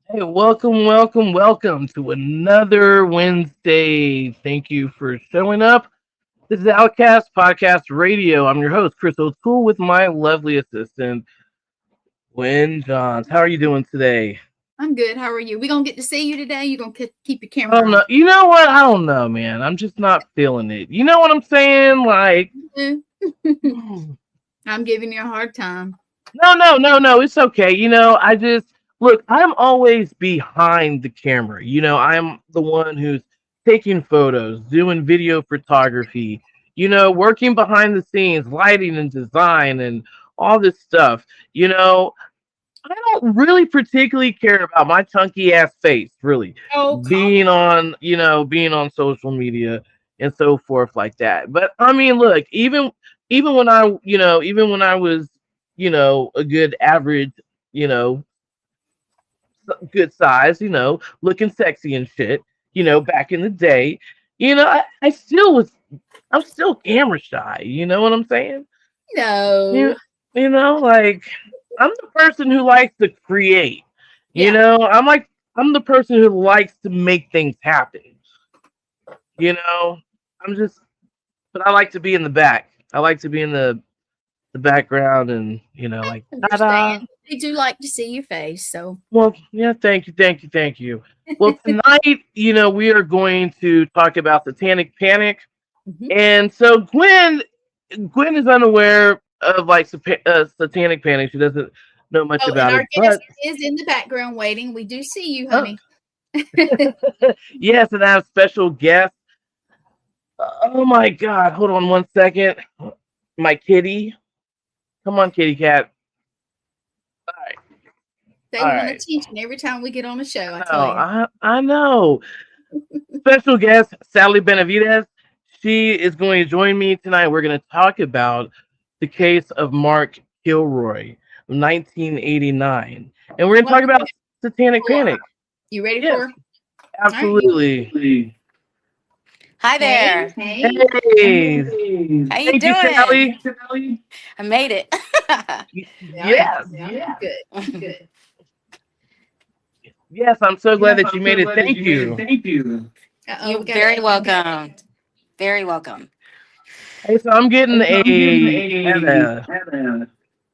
Hey, welcome to another Wednesday. Thank you for showing up. This is OutKast Podcast Radio. I'm your host, Chris O'Toole, with my lovely assistant, Gwen Johns. How are you doing today? I'm good. How are you? We gonna get to see you today? You gonna keep your camera Oh no, on? you know what? I don't know, man. I'm just not feeling it. You know what I'm saying? Like, I'm giving you a hard time. no. It's okay. I just look. I'm always behind the camera. I'm the one who's taking photos, doing video photography. Working behind the scenes, lighting and design, and all this stuff. I don't really particularly care about my chunky ass face, really, Oh, being on social media and so forth like that. But I mean, look, even when I was, a good average, you know, good size, looking sexy and shit, back in the day, I still I'm still camera shy. You know what I'm saying? no. You, like I'm the person who likes to create. Yeah. I'm the person who likes to make things happen. You know, I'm just, but I like to be in the back. I like to be in the background and like ta-da. Understand. They do like to see your face, so Well, yeah, thank you. Well, tonight, we are going to talk about Satanic Panic, Mhm. and so Gwen is unaware of like Satanic Panic. She doesn't know much Oh, and about our it, guest but is in the background waiting. We do see you, oh, honey. yes, and I have special guests. Oh my God! Hold on one second. My kitty, come on, kitty cat. All right, They all want right. attention every time we get on the show, I No, tell you. I know. Special guest Sally Benavides. She is going to join me tonight. We're going to talk about the case of Mark Kilroy, 1989, and we're going to talk Welcome about Satanic for. Panic. You ready Yes, for? All right. absolutely. Hi there. Hey. Hey, How you thank you, doing? Sally. I made it. Yes, Good. yes. I'm so glad that you made it. Thank you. Uh-oh, You're we got very it. welcome. Very welcome. Hey, so I'm getting a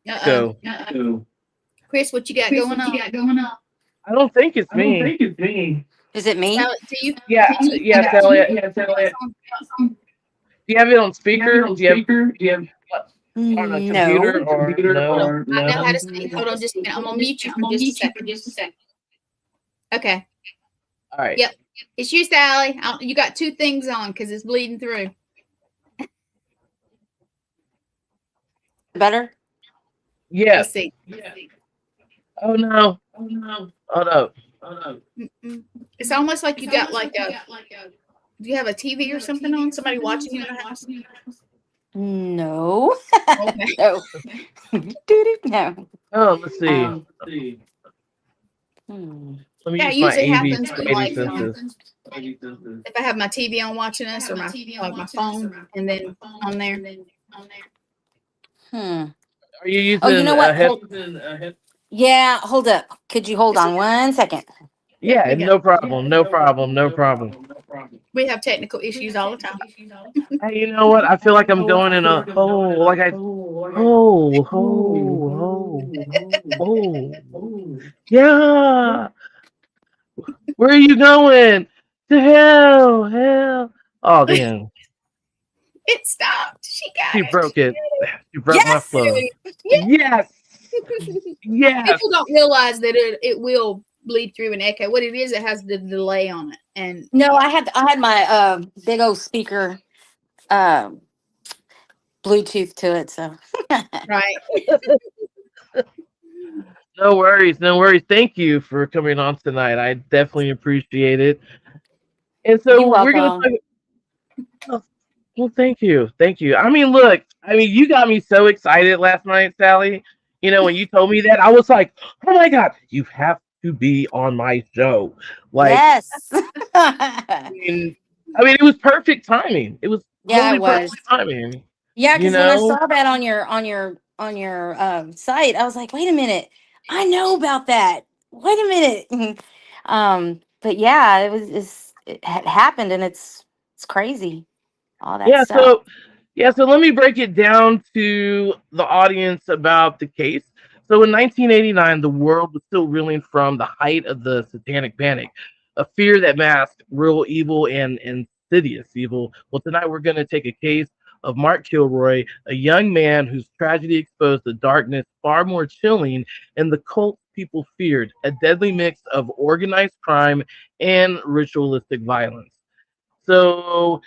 Uh-oh. go. Chris, what you got going on? I don't think it's me. Is it me? Sally, do you? Yeah, Do you yes, have Elliot. on? Do you have it on speaker? Do you have on a No. computer or Hold no? on. I know how to speak. Hold on just a minute. I'm gonna mute you for just a second. Okay. All right. Yep. It's you, Sally. You got two things on because it's bleeding through. Better? Yes. Let's see. Oh no. Hold up. Mm-mm. It's almost like you got like a. Do you have a TV or something on? Somebody watching you in the house? No. Okay. No. Doo-doo, no. Oh, let's see. Um, Let me Yeah, it use my usually AV happens when spidey like senses. if I have my TV on watching us or my phone and then on there. Are you using Oh, you know what? a head? Yeah, hold up. Could you hold on 1 second? Yeah, we got- no problem. No problem. No problem. We have technical issues all the time. Hey, you know what? I feel like I'm going in a hole. Like hole. Yeah. Where are you going? To hell. Oh, damn. It stopped. She got She it. broke it. She broke my Yes! flow. Yeah. Yes. People don't realize that it will bleed through an echo. What it is, it has the delay on it. And No, I had my big old speaker Bluetooth to it, so right. No worries. No worries. Thank you for coming on tonight. I definitely appreciate it. And you're so we're going to welcome. talk. Oh, well, thank you. Thank you. I mean, look, you got me so excited last night, Sally. When you told me that, I was like, oh my God, you have to be on my show. Like, Yes. mean, it was perfect timing. It was Yeah, totally it was. perfect timing. Yeah, You because when I know? saw that on your site, I was like, wait a minute, I know about that. Wait a minute. But yeah, it had happened, and it's crazy, all that Yeah. stuff. So let me break it down to the audience about the case. So in 1989, the world was still reeling from the height of the Satanic Panic, a fear that masked real evil and insidious evil. Well, tonight we're going to take a case of Mark Kilroy, a young man whose tragedy exposed the darkness far more chilling and the cult people feared, a deadly mix of organized crime and ritualistic violence. So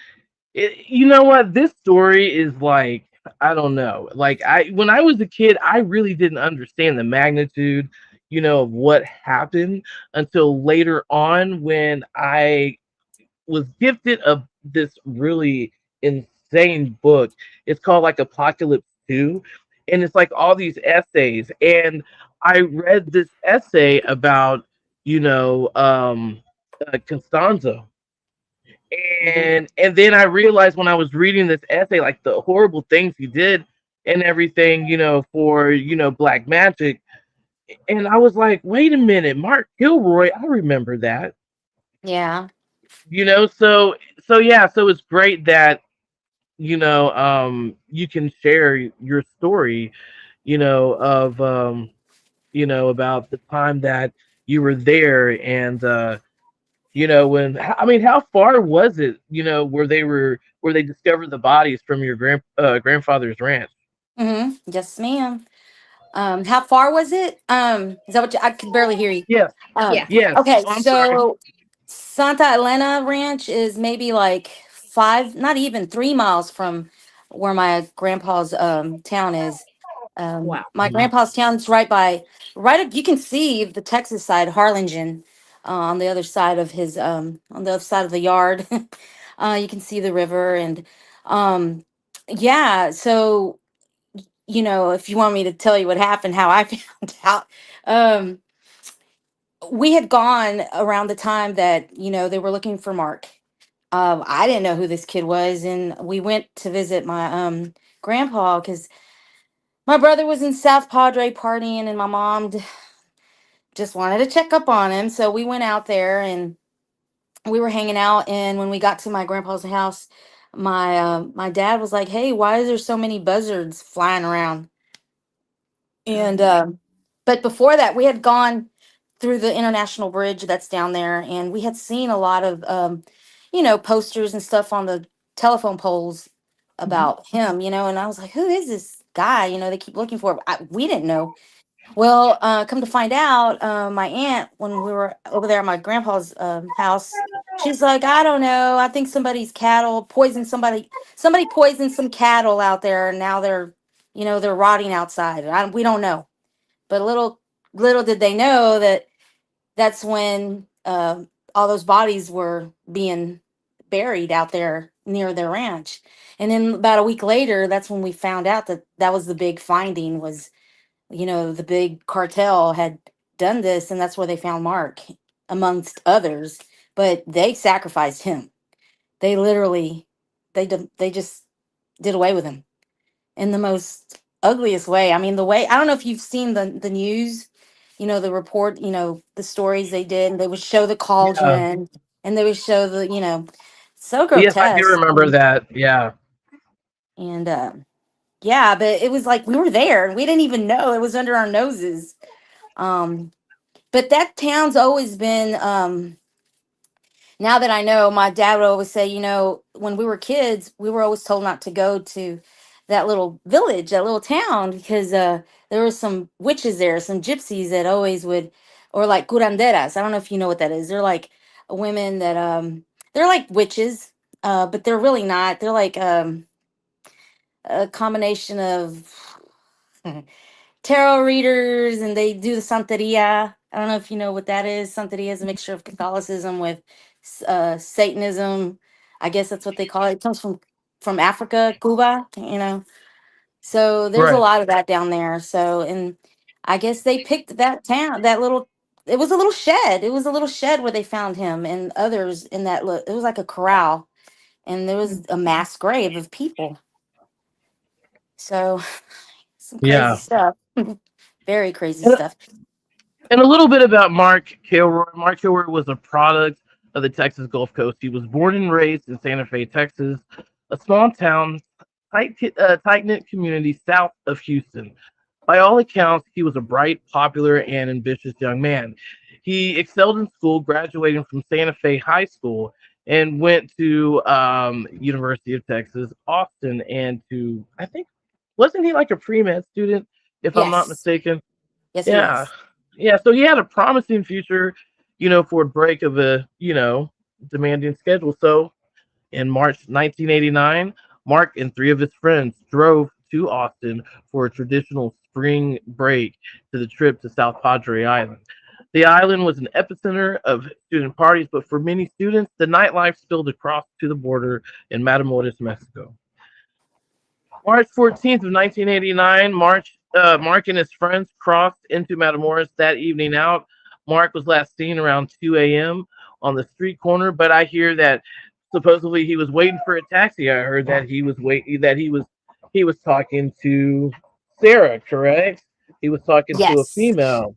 you know what? This story is like, I don't know. Like when I was a kid, I really didn't understand the magnitude, of what happened until later on when I was gifted this really insane book. It's called like Apocalypse 2, and it's like all these essays. And I read this essay about, Constanzo, Mhm. and then I realized when I was reading this essay, like the horrible things he did and everything, for black magic. And I was like, wait a minute, Mark Kilroy, I remember that. Yeah. So yeah, so it's great that you can share your story, of about the time that you were there. And how far was it, where they discovered the bodies from your grandfather's ranch? Yes, ma'am. How far was it? Is that what I could barely hear you? Yes, Yeah. yes. Okay, Oh, I'm sorry. so Santa Elena Ranch is maybe like 5, not even 3 miles from where my grandpa's town is. Wow. My grandpa's town's you can see the Texas side, Harlingen, on the other side of on the other side of the yard. You can see the river and, um, yeah. So, if you want me to tell you what happened, how I found out, um, we had gone around the time that they were looking for Mark. I didn't know who this kid was, and we went to visit my grandpa because my brother was in South Padre partying, and my mom just wanted to check up on him. So we went out there and we were hanging out. And when we got to my grandpa's house, my dad was like, "Hey, why is there so many buzzards flying around?" And but before that, we had gone through the international bridge that's down there, and we had seen a lot of posters and stuff on the telephone poles Mhm. about him, and I was like, who is this guy? They keep looking for him. We didn't know. Well, come to find out, my aunt, when we were over there at my grandpa's house, she's like, I don't know. I think somebody's cattle poisoned somebody. Somebody poisoned some cattle out there, and now they're rotting outside. We don't know. But little did they know that that's when all those bodies were being buried out there near their ranch. And then about a week later, that's when we found out that that was the big finding was, the big cartel had done this, and that's where they found Mark, amongst others. But they sacrificed him. They literally, they just did away with him in the most ugliest way. I mean, the way, I don't know if you've seen the news, the report, the stories they did, and they would show the Yeah. cauldron, and they would show so Yes, I do grotesque. remember that. Yeah. And yeah, but it was like we were there and we didn't even know it was under our noses. Um, but that town's always been, now that I know, my dad would always say, when we were kids, we were always told not to go to that little village, that little town, because there were some witches there, some gypsies that always would, or like curanderas. I don't know if you know what that is. They're like women that, they're like witches, but they're really not. They're like a combination of tarot readers, and they do the Santeria. I don't know if you know what that is. Santeria is a mixture of Catholicism with Satanism. I guess that's what they call it. It comes from Africa, Cuba. So there's a Right. lot of that down there. So, and I guess they picked that town, that little. It was a little shed. It was a little shed where they found him and others in that. It was like a corral, and there was a mass grave of people. So some crazy Yeah. stuff. Very crazy And, stuff. and a little bit about Mark Kilroy. Mark Kilroy was a product of the Texas Gulf Coast. He was born and raised in Santa Fe, Texas, a small town, tight knit community south of Houston. By all accounts, he was a bright, popular, and ambitious young man. He excelled in school, graduating from Santa Fe High School, and went to University of Texas, Austin, and to I think wasn't he like a pre med student, if I'm not Yes. mistaken? Yes, he Yeah, was. yeah. So he had a promising future, for a break of a demanding schedule. So in March 1989, Mark and three of his friends drove to Austin for a traditional spring break to the trip to South Padre Island. The island was an epicenter of student parties, but for many students, the nightlife spilled across to the border in Matamoros, Mexico. March 14th of 1989, Mark and his friends crossed into Matamoros that evening out. Mark was last seen around 2 a.m. on the street corner, but I hear that supposedly he was waiting for a taxi. I heard that he was talking to Sarah, correct? He was talking to a Yes. female,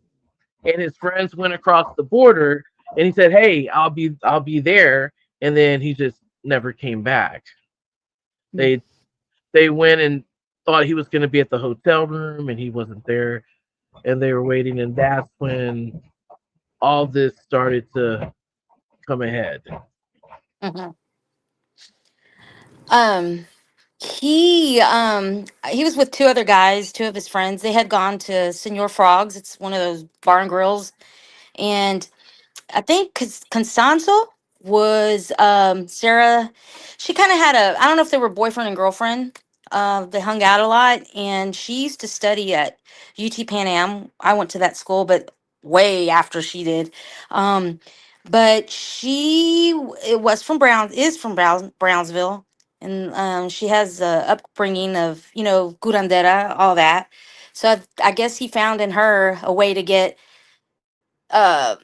and his friends went across the border, and he said, "Hey, I'll be there," and then he just never came back. Mm. They they went and thought he was going to be at the hotel room, and he wasn't there, and they were waiting, and that's when all this started to come ahead. Mhm. Um, he was with two other guys, two of his friends. They had gone to Senor Frogs. It's one of those bar and grills, and I think Constanzo was Sarah. She kind of had I don't know if they were boyfriend and girlfriend. They hung out a lot, and she used to study at UT Pan Am. I went to that school, but way after she did. Um, but it was from Brownsville, and she has a upbringing of curandera, all that. So I guess he found in her a way to get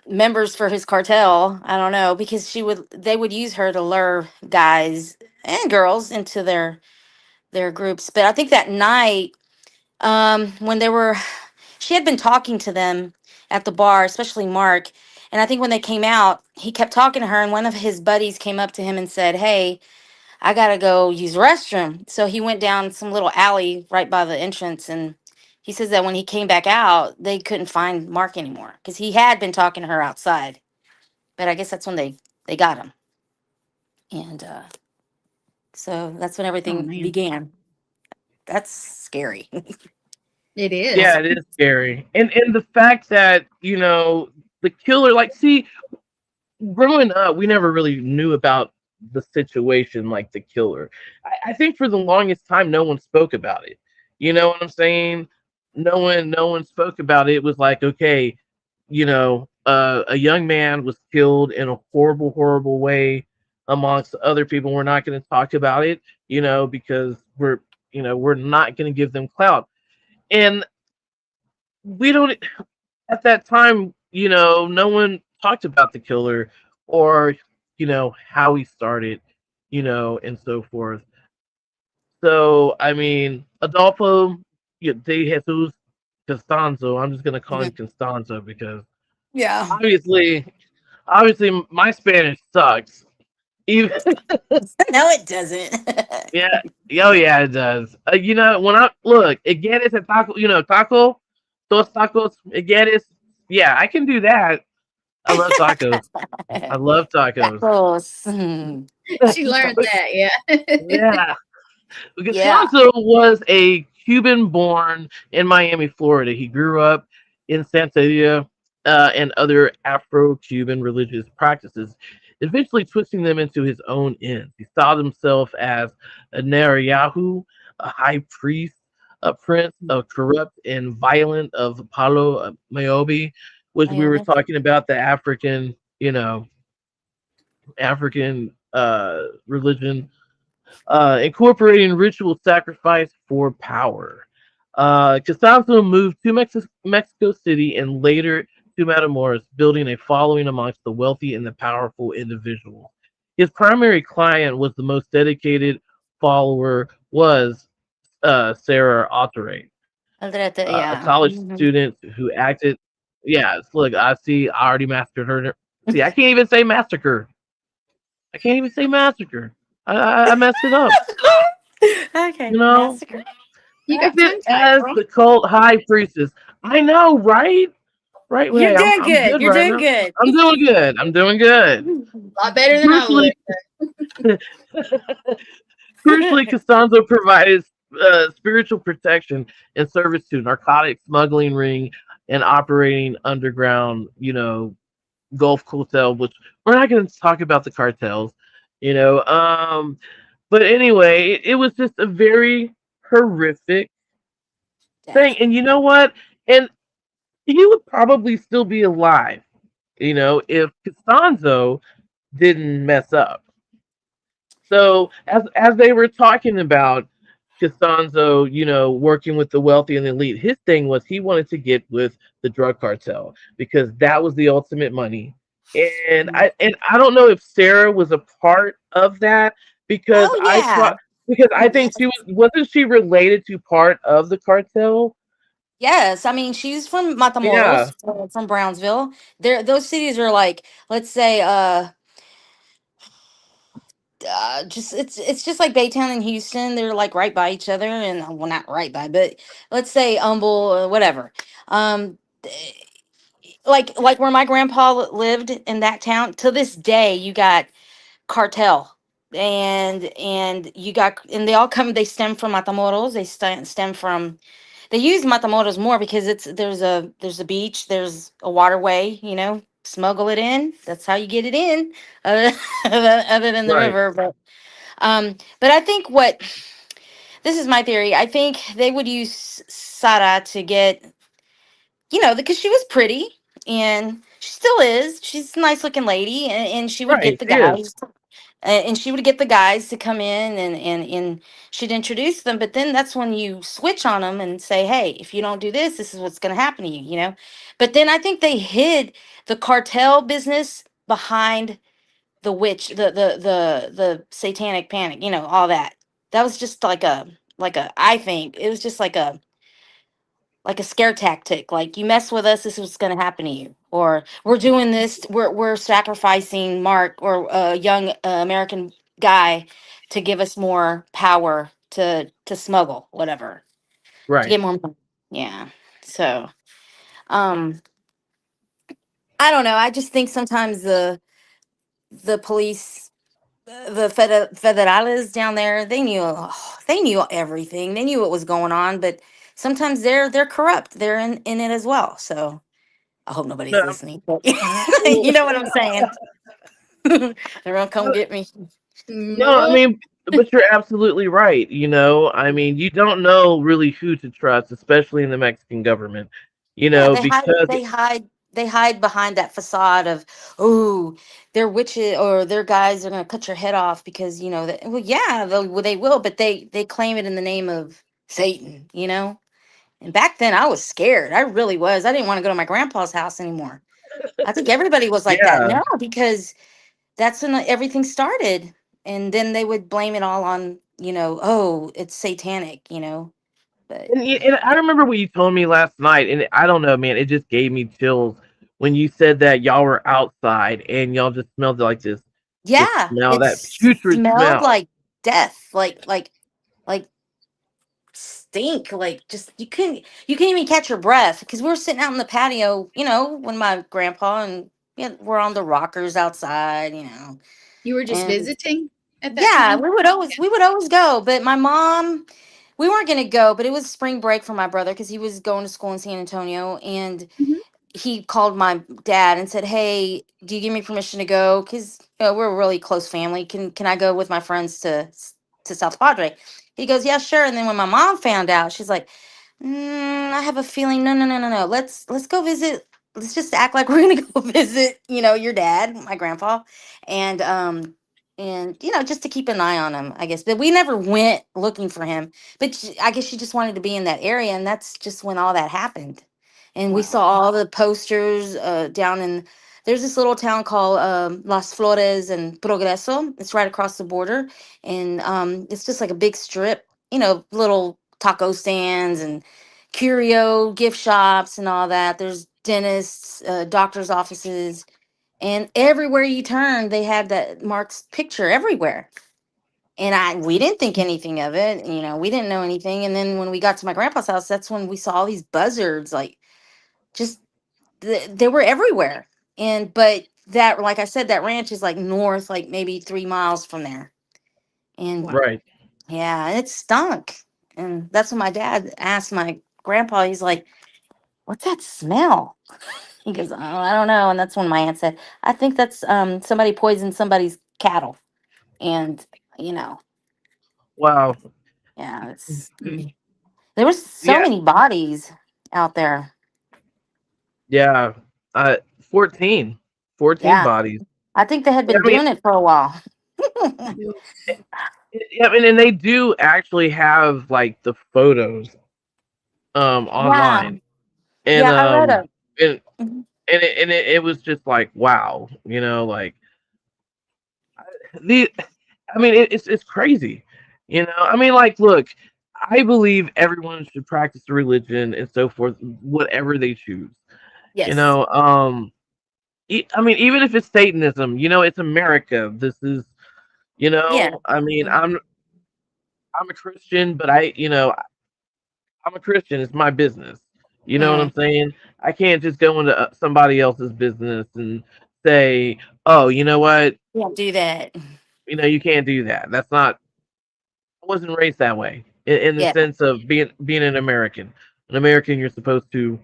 members for his cartel. I don't know, because they would use her to lure guys and girls into their groups. But I think that night, when she had been talking to them at the bar, especially Mark, and I think when they came out, he kept talking to her, and one of his buddies came up to him and said, hey, I gotta go use the restroom. So he went down some little alley right by the entrance, and he says that when he came back out, they couldn't find Mark anymore because he had been talking to her outside. But I guess that's when they got him, and so that's when Oh everything man, began. That's scary. it is. Yeah, it is scary, and the fact that the killer, like, see, growing up, we never really knew about the situation, like the killer. I think for the longest time, no one spoke about it. You know what I'm saying? No one spoke about it. It was like, okay, a young man was killed in a horrible, horrible way amongst other people. We're not going to talk about it, because we're not going to give them clout. And we don't at that time, no one talked about the killer or, how he started, and so forth. So, I mean, Adolfo de Jesus Costanzo, I'm just going to call him Mhm. Costanzo because Yeah. obviously, obviously, my Spanish sucks. Even, No, it doesn't. yeah, oh, yeah, it does. When I look, again, it's a taco, taco, dos tacos, again, yeah, I can do that. I love tacos. I love tacos. Tacos. Mhm. She learned that, yeah. Yeah. Yeah. Costanzo was a Cuban born in Miami, Florida. He grew up in Santeria and other Afro Cuban religious practices, eventually twisting them into his own ends. He styled himself as a Narayahu, a high priest, a prince, a corrupt and violent of Apollo Mayobi, which we were Maybe. talking about the African religion, incorporating ritual sacrifice for power. Costanzo moved to Mexico City and later to Matamoros, building a following amongst the wealthy and the powerful individuals. His primary client was the most dedicated follower was Sarah Autorate, a Yeah. college Mhm. student who acted. Yeah, look, I see. I already mastered her. See, I can't even say massacre. I can't even say massacre. I messed it up. Okay. You know, Massacre. You got acted tongue tied, as girl. the cult high priestess. I know, right? Right, You're Ray. I'm doing I'm good. good You're right doing now. good. I'm doing good. I'm doing good. A lot better than I would. Crucially, crucially, Costanzo provided spiritual protection and service to narcotic smuggling ring and operating underground, Gulf cartel. Which we're not going to talk about the cartels, you know. But anyway, it was just a very horrific thing. Death. And you know what? And he would probably still be alive, if Costanzo didn't mess up. So as they were talking about Costanzo, working with the wealthy and the elite, his thing was he wanted to get with the drug cartel because that was the ultimate money. And Mhm. I don't know if Sarah was a part of that because Oh yeah. I think she wasn't she related to part of the cartel? Yes, I mean she's from Yeah, Matamoros, from Brownsville. There, those cities are like, let's say, just it's just like Baytown and Houston. They're like right by each other, and well, not right by, but let's say Humble, whatever. Th- like where my grandpa lived in that town. To this day, you got cartel, and you got, and they all come. They stem from Matamoros. They stem from. They use Matamoros more because there's a beach, there's a waterway. Smuggle it in. That's how you get it in. Other, other than the right, river, but I think what this is my theory. I think they would use Sara to get, because she was pretty and she still is. She's a nice looking lady, and she would right. get the She is guys, and she would get the guys to come in, and she'd introduce them. But then that's when you switch on them and say, hey, if you don't do this, this is what's going to happen to you. But then I think they hid the cartel business behind the witch, the satanic panic, all that. That was just like a I think it was just like a scare tactic. Like, you mess with us, this is what's going to happen to you. Or we're doing this, we're sacrificing Mark, or a young American guy, to give us more power to smuggle whatever, to right. get more money. Yeah. So, um, I don't know. I just think sometimes the police, the federales down there, they knew everything. They knew what was going on, but sometimes they're corrupt. They're in it as well. So I hope nobody's No, listening. But well, you know what I'm saying. They're gonna come no, get me. no, I Nope. mean, but you're absolutely right. I mean, you don't know really who to trust, especially in the Mexican government. Yeah, Because they hide behind that facade of, oh, they're witches or their guys are gonna cut your head off because that. Well, yeah, they will, but they claim it in the name of Satan. And back then, I was scared. I really was. I didn't want to go to my grandpa's house anymore. I think everybody was like that. yeah, No, because that's when everything started, and then they would blame it all on oh, it's satanic. But and I remember what you told me last night, and I don't know, man, it just gave me chills when you said that y'all were outside and y'all just smelled like this yeah, smell, it that putrid smelled smell. like death, like stink, like just you couldn't even catch your breath because we were sitting out in the patio, when my grandpa and we're on the rockers outside, You were just and visiting at that yeah, time? we would always go, but my mom, we weren't gonna go, but it was spring break for my brother because he was going to school in San Antonio, and Mhm. he called my dad and said, "Hey, do you give me permission to go? Because we're a really close family. Can I go with my friends to South Padre?" He goes, "Yeah, sure." And then when my mom found out, she's like, "I have a feeling. No, no, no, no, no. Let's go visit. Let's just act like we're gonna go visit. Your dad, my grandpa, and just to keep an eye on him, I guess. But we never went looking for him. But I guess she just wanted to be in that area, and that's just when all that happened. And we Wow. saw all the posters down in. There's this little town called Las Flores and Progreso. It's right across the border, and it's just like a big strip. Little taco stands and curio gift shops and all that. There's dentists, doctors' offices, and everywhere you turn, they had that Mark's picture everywhere. And we didn't think anything of it. We didn't know anything. And then when we got to my grandpa's house, that's when we saw all these buzzards, like just they were everywhere. But that, like I said, that ranch is like north, like maybe 3 miles from there. And Wow. Right. yeah, it stunk. And that's when my dad asked my grandpa, he's like, "What's that smell?" He goes, "Oh, I don't know." And that's when my aunt said, "I think that's somebody poisoned somebody's cattle." And you know, Wow. yeah, there was so Yeah. many bodies out there. Yeah. 14. 14 Yeah, bodies. I think they had Yeah, been I mean, doing it for a while. yeah, and they do actually have like the photos Yeah, online, and yeah, I read it. and Mhm. it was just like wow, like the I mean it's crazy, I mean, like, look, I believe everyone should practice the religion and so forth, whatever they choose, you Yes. know I mean, even if it's Satanism, it's America. This is, Yeah. I mean, Mhm. I'm a Christian, but I'm a Christian. It's my business. You know what I'm Mhm. saying? I can't just go into somebody else's business and say, "Oh, you know what? Yeah. Do that. You can't do that." That's not. I wasn't raised that way. In the Yeah. sense of being an American. An American, you're supposed to,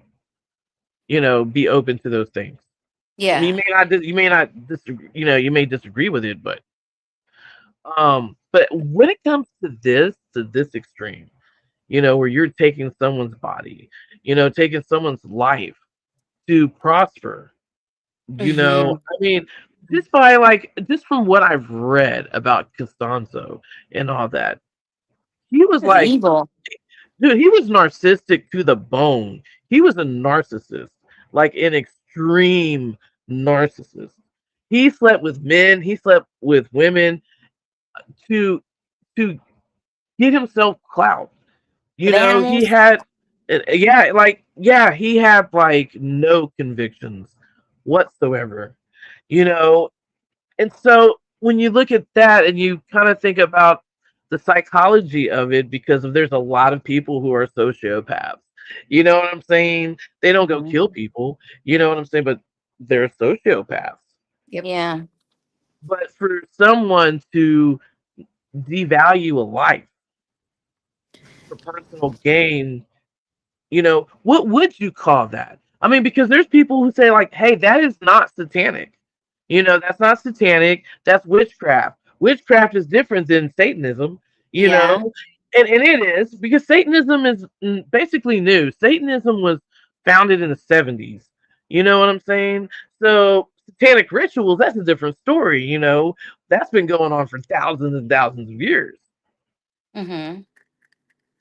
be open to those things. I mean, Yeah. you may not disagree. You may disagree with it, but when it comes to this extreme, where you're taking someone's body, taking someone's life to prosper. Hmm. I mean, just from what I've read about Costanzo and all that, he was That's like, evil. dude, he was narcissistic to the bone. He was a narcissist, like an extreme narcissist. He slept with men, he slept with women to to get himself clout. With He animals. had, yeah, he had like no convictions whatsoever. You know, and so when you look at that and you kind of think about the psychology of it, because there's a lot of people who are sociopaths, You know what I'm saying? They don't go kill Mhm. people. You know what I'm saying? But they're sociopaths. Yep. Yeah. But for someone to devalue a life for personal gain, what would you call that? I mean, because there's people who say, like, hey, that is not satanic. That's not satanic. That's witchcraft. Witchcraft is different than Satanism, you Yeah. know? And it is because Satanism is basically new. Satanism was founded in the 70s. You know what I'm saying? So satanic rituals, that's a different story. That's been going on for thousands and thousands of years. Mhm.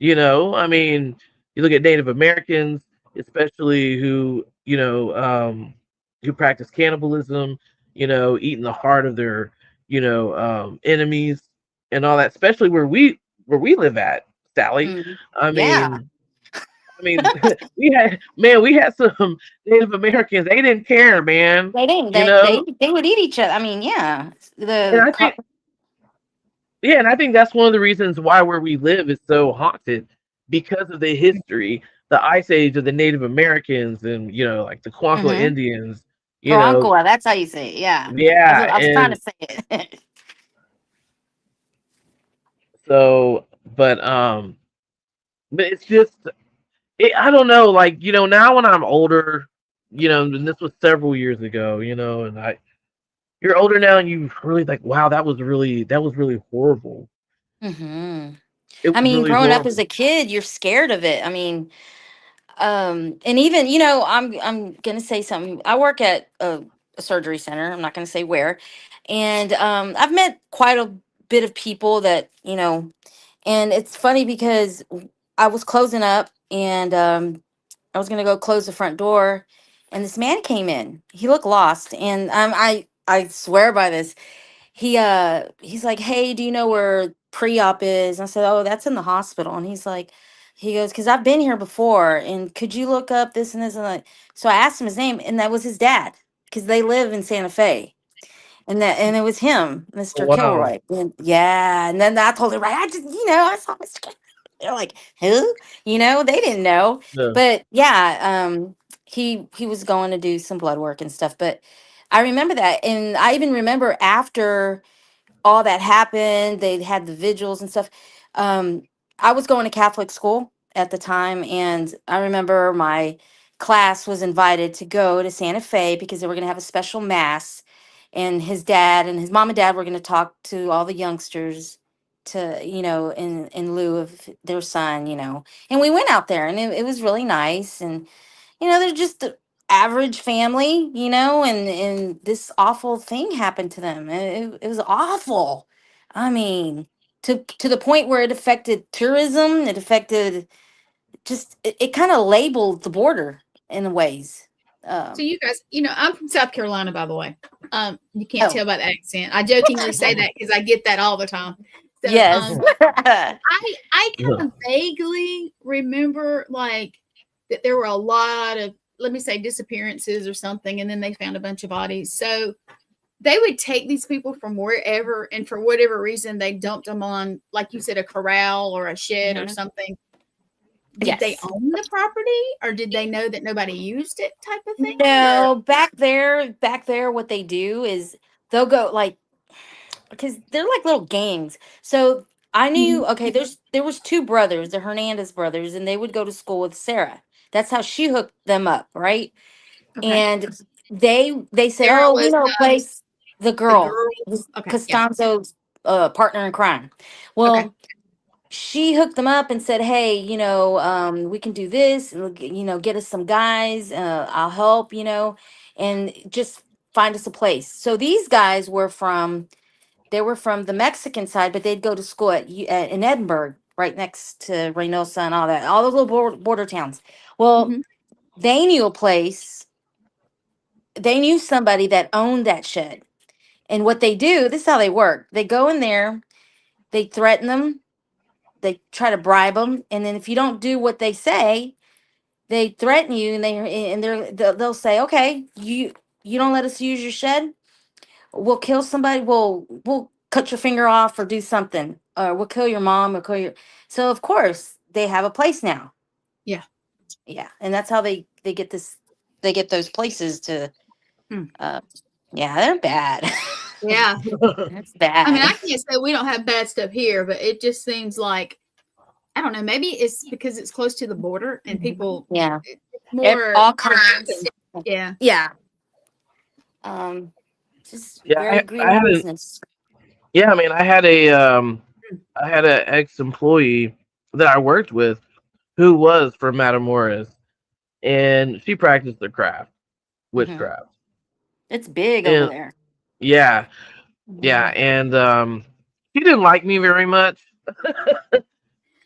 I mean, you look at Native Americans, especially who practice cannibalism, eating the heart of their, enemies and all that, especially where we live at, Sally. Mhm. I Yeah. mean, I mean, we had some Native Americans. They didn't care, man. They didn't. You They know, they they would eat each other. I mean, yeah. and The I think Yeah, and I think that's one of the reasons why where we live is so haunted because of the history, the ice age of the Native Americans and like the Quanqua Mhm. Indians, you know. Karankawa, that's how you say it. Yeah. That's Yeah, what I was trying to and say it. so but it's just I don't know, like, now when I'm older, and this was several years ago, and you're older now and you really like, wow, that was really horrible. Mhm. It I was mean, really growing up as horrible. a kid, you're scared of it. I mean, and even I'm gonna say something. I work at a surgery center. I'm not gonna say where, and I've met quite a bit of people that and it's funny because I was closing up and I was gonna go close the front door, and this man came in. He looked lost, and I swear by this. He's like, "Hey, do you know where pre-op is?" And I said, "Oh, that's in the hospital." And he goes, "Because I've been here before, and could you look up this and this and that?" So I asked him his name, and that was his dad, because they live in Santa Fe, and it was him, Oh, Mr. wow. Kilroy. And yeah, and then I told him, right, I just I saw Mr. Kilroy. They're like, who? They didn't know, Yeah. but yeah, he was going to do some blood work and stuff, but. I remember that. And I even remember after all that happened. They had the vigils and stuff. Um, I was going to Catholic school at the time, and I remember my class was invited to go to Santa Fe because they were going to have a special mass, and his dad and his mom and dad were going to talk to all the youngsters to in lieu of their son, and we went out there, and it was really nice. And they're just a average family, and this awful thing happened to them. It was awful. I mean, to the point where it affected tourism. It affected just it kind of labeled the border in the ways. So Um, you guys, I'm from South Carolina, by the way. You can't oh tell by the accent. I jokingly say that because I get that all the time. So, yes. I Yeah. kind of vaguely remember like that there were a lot of, let me say, disappearances or something, and then they found a bunch of bodies. So they would take these people from wherever, and for whatever reason, they dumped them on, like you said, a corral or a shed or Mhm. something. Did they Yes. own the property, or did they know that nobody used it, type of thing? Or No, back there, what they do is they'll go like because they're like little gangs. So I Mhm. knew, okay, there was two brothers, the Hernandez brothers, and they would go to school with Sarah. That's how she hooked them up, right? Okay, And they said, Sarah "Oh, we was know a place." The the girl girl. was Okay, yeah, Costanzo's partner in crime. okay. Well, she hooked them up and said, "Hey, we can do this, and get us some guys. I'll help, and just find us a place." So these guys were from the Mexican side, but they'd go to school in Edinburgh, right next to Reynosa and all that, all those little border towns. Well, Hmm. they knew a place. They knew somebody that owned that shed. And what they do, this is how they work. They go in there, they threaten them, they try to bribe them, and then if you don't do what they say, they threaten you, and they'll say, "Okay, you don't let us use your shed, we'll kill somebody. We'll cut your finger off or do something, or we'll kill your mom or kill your." So of course they have a place now. Yeah. Yeah, and that's how they get this. They get those places to. Hmm. Yeah, they're bad. Yeah. That's I mean, bad. I can't say we don't have bad stuff here, but it just seems like, I don't know, maybe it's because it's close to the border and people Yeah, it's more all kinds. yeah. Yeah. Just Yeah, very I green had an business. yeah, I mean, I had an ex-employee that I worked with who was from Matamoros, and she practiced the craft, Hmm. witchcraft. It's big over And there. yeah, yeah, Mhm. and she didn't like me very much,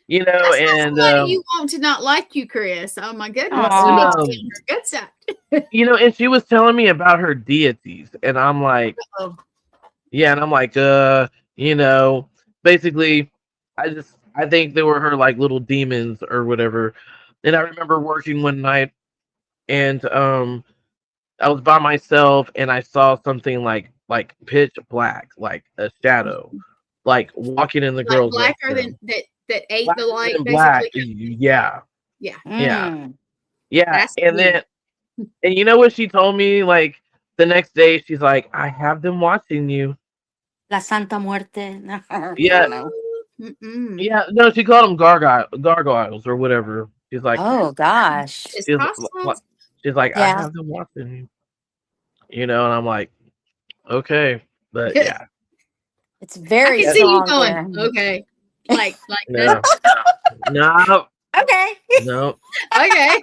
That's not and somebody you want to not like you, Chris. Oh my well, goodness. You and need to Aw. get her guts out. and she was telling me about her deities, and I'm like, Oh, yeah, and I'm like, you know, basically, I think they were her like little demons or whatever. And I remember working one night, and I was by myself, and I saw something like pitch black, like a shadow, like walking in the like girls' blacker restroom, than that ate the blacker light, than black. basically. Yeah, Yeah. yeah, Mm. yeah. That's And weird. then, and you know what she told me? Like the next day, she's like, "I have them watching you." La Santa Muerte. No, I Yeah, don't know. Mm-mm. yeah. No, she called them gargoyles or whatever. She's like, Oh gosh. It's she's possible. she's like, I Yeah, have them watching you, and I'm like, okay, but yeah, it's I very can that's see you strong going, there. okay. Like that. no, no, Okay. no, Okay.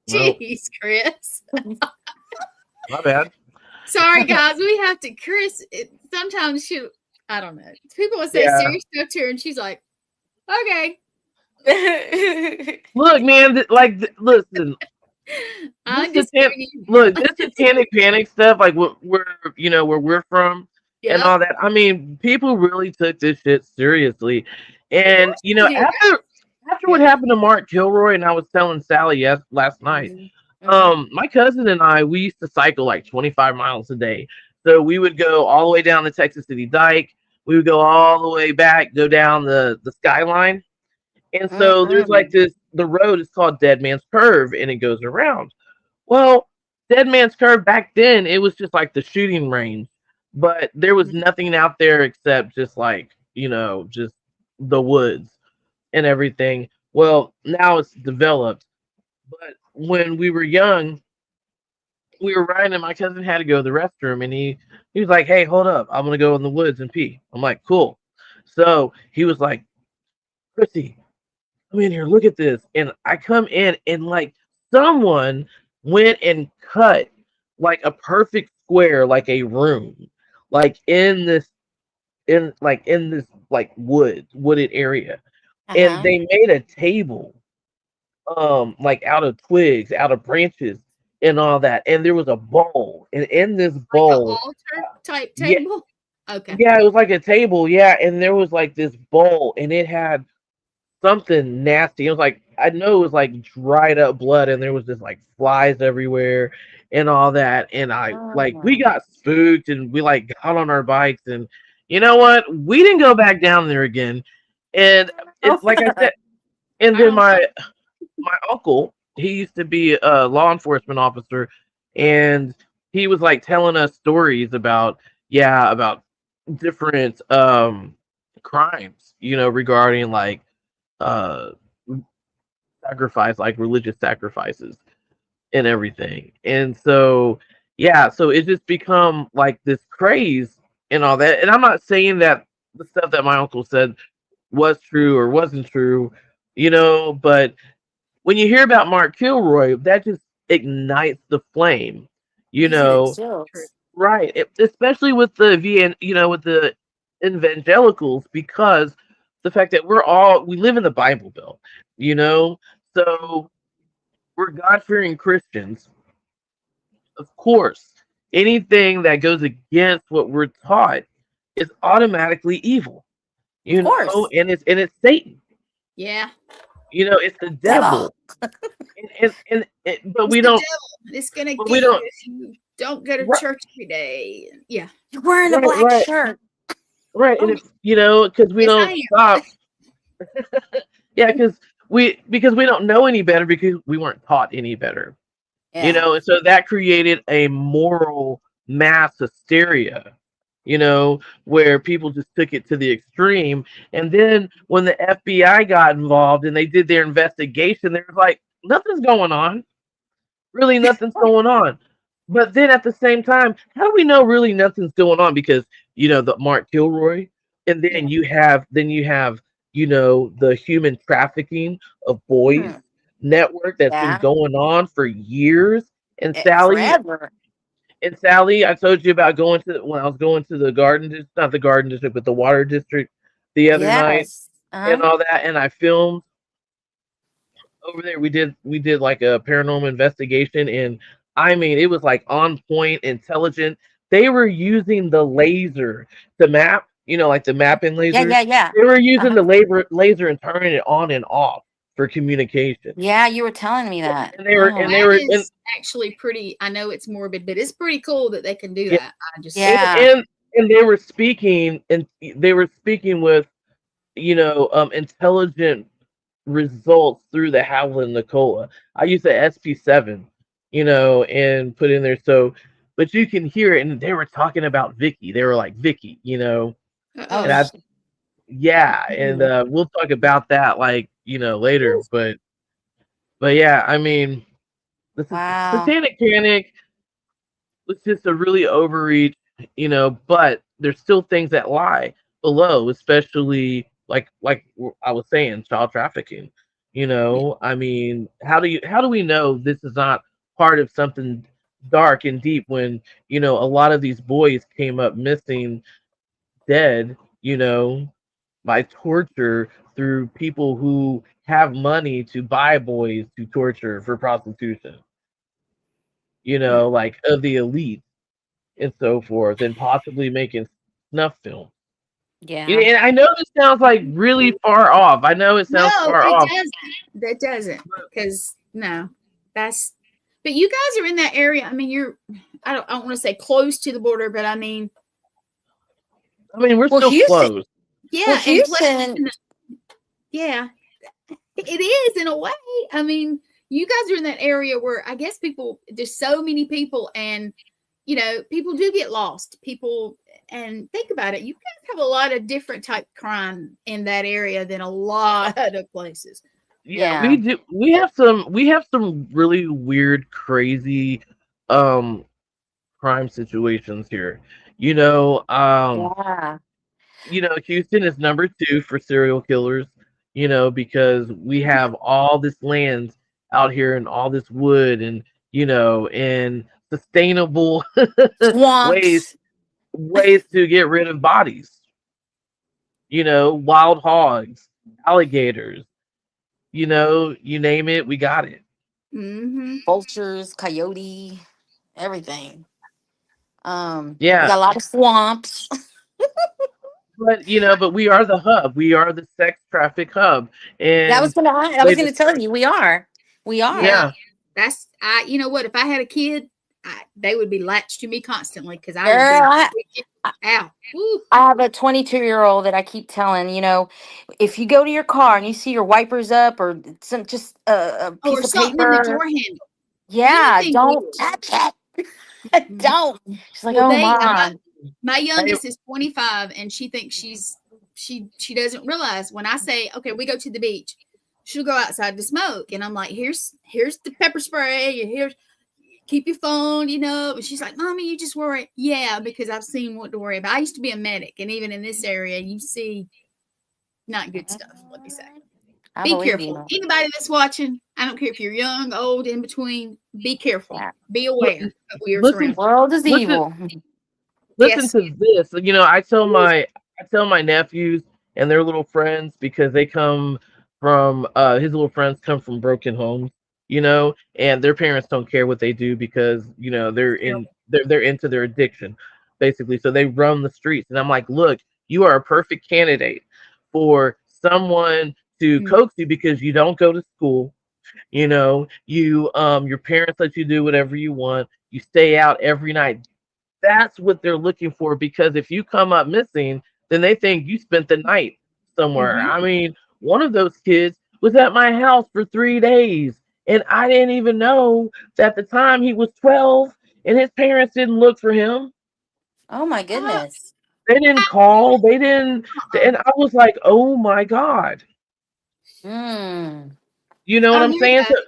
no, Jeez, Chris. my bad. Sorry, guys. We have to, Chris. Sometimes I don't know. People will say Yeah, serious stuff to her, and she's like, okay. look, man, listen, I'm this just satan, giving you look, hell. this satanic panic stuff, like where where we're from and Yep. all that. I mean, people really took this shit seriously, Of and course you do. after what Yeah. happened to Mark Kilroy, and I was telling Sally last night. Mhm. Mhm. My cousin and I, we used to cycle like 25 miles a day. So we would go all the way down the Texas City Dike. We would go all the way back, go down the skyline. And so there's like Mhm. the road is called Dead Man's Curve and it goes around. Well, Dead Man's Curve back then, it was just like the shooting range, but there was nothing out there except just like, just the woods and everything. Well, now it's developed. But when we were young, we were riding and my cousin had to go to the restroom and he was like, "Hey, hold up. I'm gonna go in the woods and pee." I'm like, "Cool." So he was like, "Chrissy, come in here, look at this." And I come in and like someone went and cut like a perfect square, like a room, like in this like wooded area. And Uh-huh. they made a table like out of twigs, out of branches and all that. And there was a bowl. And in this Like an bowl, altar type yeah, table. Okay. yeah, it was like a table, yeah, and there was like this bowl and it had something nasty. It was like I know it was like dried up blood and there was just like flies everywhere and all that. And I like we Oh. got spooked and we like got on our bikes and you know what? We didn't go back down there again. And Oh. it like I said, and then Wow. my uncle, he used to be a law enforcement officer, and he was like telling us stories about about different crimes, regarding like uh sacrifice, like religious sacrifices and everything. And so so it just become like this craze and all that. And I'm not saying that the stuff that my uncle said was true or wasn't true, but when you hear about Mark Kilroy, that just ignites the flame, you Gives you the know, True. chills. right? Especially with the with the evangelicals, because the fact that we live in the Bible Belt, so we're God fearing Christians. Of course, anything that goes against what we're taught is automatically evil, Of course. and it's Satan. Yeah. It's the Devil. devil, but It's we the don't. devil. It's gonna But we get you don't. if you don't go to Right, church every day. Yeah. You're wearing a right, black right, shirt. right. And Oh if because we yes, don't I am. stop. Yeah, because we because we don't know any better because we weren't taught any better. Yeah. And so that created a moral mass hysteria, where people just took it to the extreme. And then when the FBI got involved and they did their investigation, they were like, nothing's going on. Really, nothing's going on. But then at the same time, how do we know really nothing's going on? Because the Mark Kilroy, and Yeah. then you have the human trafficking of boys Mhm. network that's been Yeah. going on for years. And Sally, Forever. I told you about going to when I was going to the not the garden district, but the water district the other night Yes. and all that, and I filmed over there. We did like a paranormal investigation, and I mean it was like on point, intelligent. They were using the laser to map, like the mapping Yeah. laser. Yeah. Yeah. They were using Uh-huh. the laser and turning it on and off for communication. Yeah. You were telling me that. And they were and Oh. they That were and is actually pretty. I know it's morbid, but it's pretty cool that they can do yeah, that. I just, and Yeah. and, and they were speaking with intelligent results through the Howlin' Nicola. I use the SP7, and put in there but you can hear it, and they were talking about Vicky. They were like Vicky, Oh, and uh-oh. yeah, and shit. we'll talk about that like later, but yeah, I mean, this is Wow. Satanic Panic was just a really overreach, but there's still things that lie below, especially like I was saying, child trafficking. Yeah. I mean, how do we know this is not part of something dark and deep when, a lot of these boys came up missing, dead, by torture through people who have money to buy boys to torture for prostitution, Hmm. like of the elite and so forth, and possibly making snuff film. Yeah. And I know this sounds like really far off. I know it sounds No, far it off. doesn't. That doesn't. Because no, that's. But you guys are in that area. I mean, you're. I don't want to say close to the border, but I mean, I mean, we're Well, still Houston. close. Well, yeah, and plus, Houston. yeah, it is in a way. I mean, you guys are in that area where I guess people, there's so many people, and people do get lost. People, and think about it, you guys have a lot of different type crime in that area than a lot of places. Yeah, we Yeah. do. We have some really weird, crazy, um, crime situations here. You know, um, Yeah. Houston is number two for serial killers. Because we have all this land out here and all this wood and sustainable ways Swamps. ways to get rid of bodies. Wild hogs, alligators. You name it, we got it. Mm-hmm. Vultures. Coyote. Everything. We Yeah, got a lot of swamps. but we are the hub. We are the sex traffic hub, Yeah, I was and gonna. I they was gonna just tell you. We are. We Yeah, are. yeah. that's I. You know what? If I had a kid, they would be latched to me constantly because I Girl, would be I, freaking out. Woo. I have a 22-year-old that I keep telling, if you go to your car and you see your wipers up or some just a Oh, or piece of something in the paper, door handle. yeah, Anything don't weird. touch it. Mhm. Don't. She's like, Well, oh, they mom. my Hey, youngest is 25, and she thinks she doesn't realize when I say, okay, we go to the beach, she'll go outside to smoke, and I'm like, here's the pepper spray, and here's keep your phone, and she's like, mommy, you just worry. Yeah, because I've seen what to worry about. I used to be a medic, and even in this area, you see not good stuff. Let me say, I be believe careful. you. Anybody that's watching, I don't care if you're young, old, in between. Be careful. Yeah. Be look, aware of where you're listen, surrounded. World is listen, evil. listen Yes. to this. I tell my nephews and their little friends because they come from his little friends come from broken homes, and their parents don't care what they do because they're in Terrible. they're into their addiction, basically. So they run the streets, and I'm like, look, you are a perfect candidate for someone to Mm. coax you because you don't go to school. Your parents let you do whatever you want. You stay out every night. That's what they're looking for because if you come up missing, then they think you spent the night somewhere. Mm-hmm. I mean, one of those kids was at my house for 3 days. And I didn't even know that at the time he was 12 and his parents didn't look for him. Oh my Uh, goodness. They didn't call. They didn't. uh-uh. And I was like, oh my God. Hmm. You know what Oh, I'm here you saying? go. So,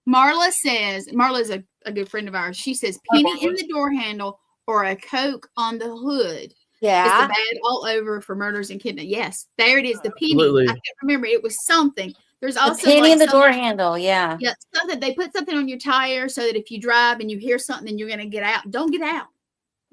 Marla says, Marla's a good friend of ours. She says, hi, penny in Marla. the door handle or a Coke on the hood is the Yeah. bad all over for murders and kidnapping. Yes, there it is. The penny. I Absolutely. can't remember. It was something. There's The also penny like in the some, door handle. Yeah. yeah, something they put something on your tire so that if you drive and you hear something, you're gonna get out. Don't get out.